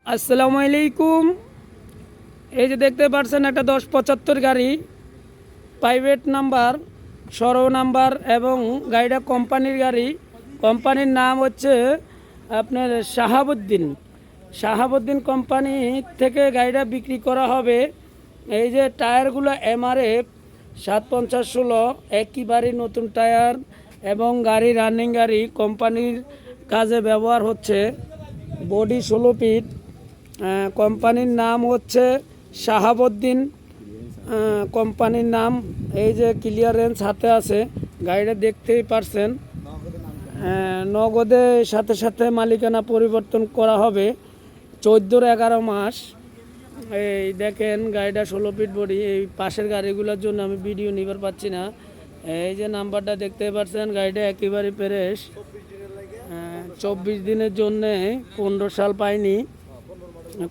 আসসালামু আলাইকুম। এই যে দেখতে পাচ্ছেন একটা 1075 গাড়ি, প্রাইভেট নাম্বার, সরো নাম্বার এবং গাড়িটা কোম্পানির গাড়ি। কোম্পানির নাম হচ্ছে আপনার শাহাবুদ্দিন কোম্পানি থেকে গাড়িটা বিক্রি করা হবে। এই যে টায়ারগুলো MRF 750/16 একেবারে নতুন টায়ার এবং গাড়ি রানিং গাড়ি, কোম্পানির কাজে ব্যবহার হচ্ছে। Body 16 feet. কোম্পানির নাম হচ্ছে শাহাবুদ্দিন কোম্পানির নাম। এই যে ক্লিয়ারেন্স হাতে আছে, গাড়িটা দেখতেই পারছেন। নগদে সাথে সাথে মালিকানা পরিবর্তন করা হবে 14-11 মাস। এই দেখেন গাড়িটা 16 ফিট বডি। এই পাশের গাড়িগুলোর জন্য আমি ভিডিও নিবার পাচ্ছি না। এই যে নাম্বারটা দেখতে পাচ্ছেন, গাড়িটা একেবারে ফ্রেশ। 24 দিনের জন্যে 15 সাল পাইনি,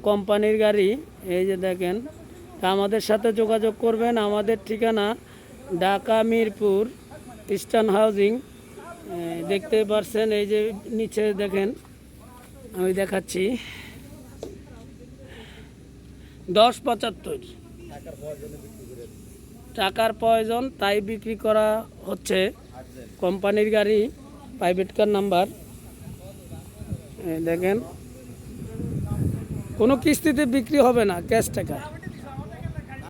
কোম্পানির গাড়ি। এই যে দেখেন, আমাদের সাথে যোগাযোগ করবেন। আমাদের ঠিকানা ঢাকা মিরপুর ইস্টার্ন হাউজিং। দেখতে পারছেন, এই যে নিচে দেখেন, আমি দেখাচ্ছি 1075 টাকার প্রয়োজন, তাই বিক্রি করা হচ্ছে। কোম্পানির গাড়ি, প্রাইভেট কার নাম্বার। দেখেন, কোনো কিস্তিতে বিক্রি হবে না, ক্যাশ টাকা।